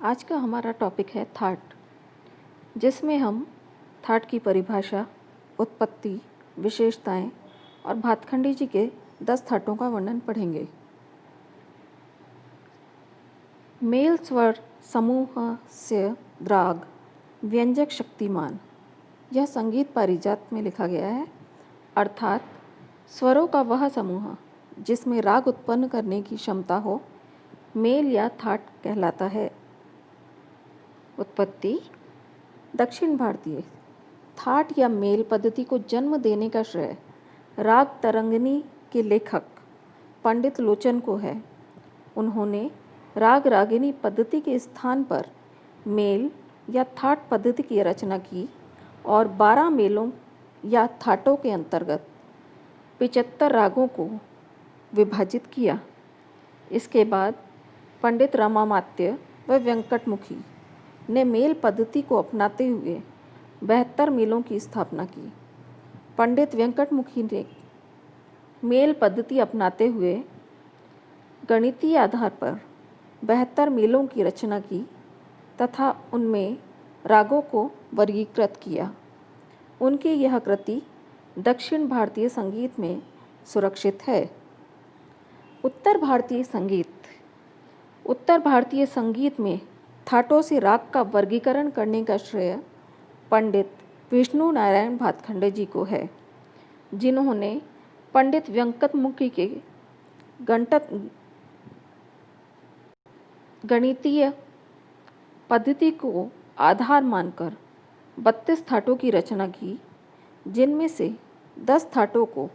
आज का हमारा टॉपिक है थाट, जिसमें हम थाट की परिभाषा, उत्पत्ति, विशेषताएं और भातखंडे जी के 10 थाटों का वर्णन पढ़ेंगे। मेल स्वर समूहस्य द्राग व्यंजक शक्तिमान, यह संगीत पारिजात में लिखा गया है, अर्थात स्वरों का वह समूह जिसमें राग उत्पन्न करने की क्षमता हो, मेल या थाट कहलाता है। उत्पत्ति। दक्षिण भारतीय थाट या मेल पद्धति को जन्म देने का श्रेय राग तरंगिणी के लेखक पंडित लोचन को है। उन्होंने राग रागिनी पद्धति के स्थान पर मेल या थाट पद्धति की रचना की और 12 मेलों या थाटों के अंतर्गत 75 रागों को विभाजित किया। इसके बाद पंडित रमामात्य व वेंकटमुखी ने मेल पद्धति को अपनाते हुए 72 मेलों की स्थापना की। पंडित वेंकटमुखी ने मेल पद्धति अपनाते हुए गणितीय आधार पर 72 मेलों की रचना की तथा उनमें रागों को वर्गीकृत किया। उनकी यह कृति दक्षिण भारतीय संगीत में सुरक्षित है। उत्तर भारतीय संगीत में थाटों से राग का वर्गीकरण करने का श्रेय पंडित विष्णु नारायण भातखंडे जी को है, जिन्होंने पंडित वेंकटमुखी के गणितीय पद्धति को आधार मानकर 32 थाटों की रचना की, जिनमें से 10 थाटों को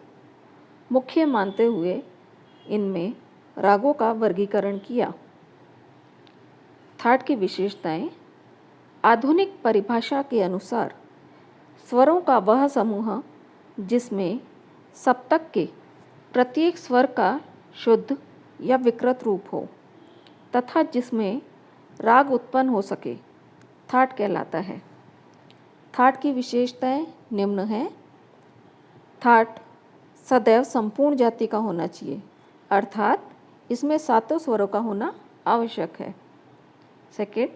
मुख्य मानते हुए इनमें रागों का वर्गीकरण किया। थाट की विशेषताएं। आधुनिक परिभाषा के अनुसार स्वरों का वह समूह जिसमें सप्तक के प्रत्येक स्वर का शुद्ध या विकृत रूप हो तथा जिसमें राग उत्पन्न हो सके, थाट कहलाता है। थाट की विशेषताएं निम्न हैं। थाट सदैव संपूर्ण जाति का होना चाहिए, अर्थात इसमें 7 स्वरों का होना आवश्यक है। सेकेंड,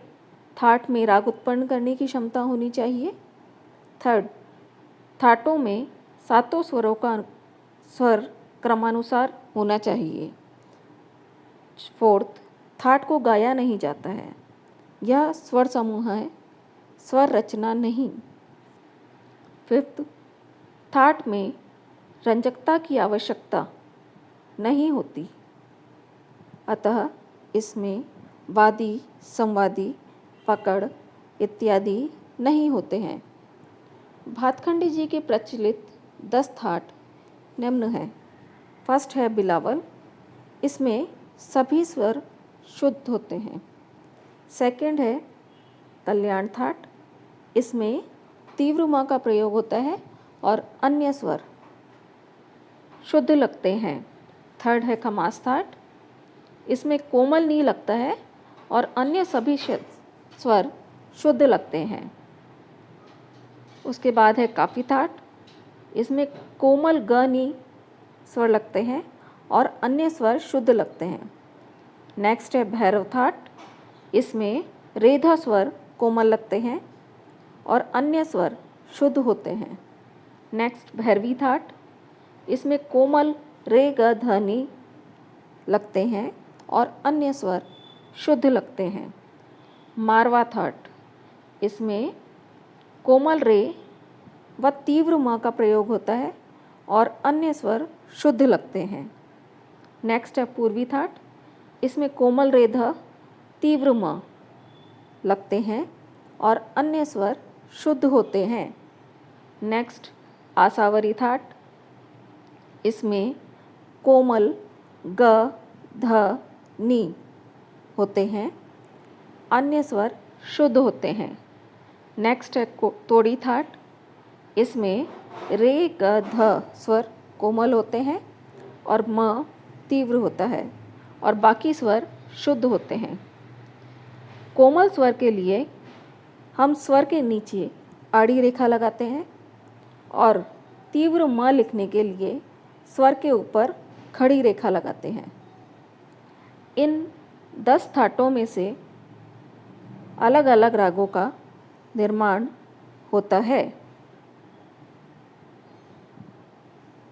थाट में राग उत्पन्न करने की क्षमता होनी चाहिए। थर्ड, थाटों में 7 स्वरों का स्वर क्रमानुसार होना चाहिए। फोर्थ, थाट को गाया नहीं जाता है, यह स्वर समूह है, स्वर रचना नहीं। फिफ्थ, थाट में रंजकता की आवश्यकता नहीं होती, अतः इसमें वादी, संवादी, पकड़ इत्यादि नहीं होते हैं। भातखंडे जी के प्रचलित 10 थाट निम्न हैं। फर्स्ट है बिलावल, इसमें सभी स्वर शुद्ध होते हैं। सेकंड है कल्याण थाट, इसमें तीव्र माँ का प्रयोग होता है और अन्य स्वर शुद्ध लगते हैं। थर्ड है खमास थाट, इसमें कोमल नी लगता है और अन्य सभी स्वर शुद्ध लगते हैं। उसके बाद है काफी थाट, इसमें कोमल ग नी स्वर लगते हैं और अन्य स्वर शुद्ध लगते हैं। नेक्स्ट है भैरव थाट, इसमें रेधा स्वर कोमल लगते हैं और अन्य स्वर शुद्ध होते हैं। नेक्स्ट भैरवी थाट, इसमें कोमल रे ग ध नी लगते हैं और अन्य स्वर शुद्ध लगते हैं। मारवा थाट, इसमें कोमल रे व तीव्र म का प्रयोग होता है और अन्य स्वर शुद्ध लगते हैं। नेक्स्ट है पूर्वी थाट, इसमें कोमल रे ध तीव्र म लगते हैं और अन्य स्वर शुद्ध होते हैं। नेक्स्ट आसावरी थाट, इसमें कोमल ग ध नी होते हैं, अन्य स्वर शुद्ध होते हैं। नेक्स्ट है तोड़ी थाट, इसमें रे ग ध स्वर कोमल होते हैं और म तीव्र होता है और बाकी स्वर शुद्ध होते हैं। कोमल स्वर के लिए हम स्वर के नीचे आड़ी रेखा लगाते हैं और तीव्र म लिखने के लिए स्वर के ऊपर खड़ी रेखा लगाते हैं। इन 10 थाटों में से अलग अलग रागों का निर्माण होता है।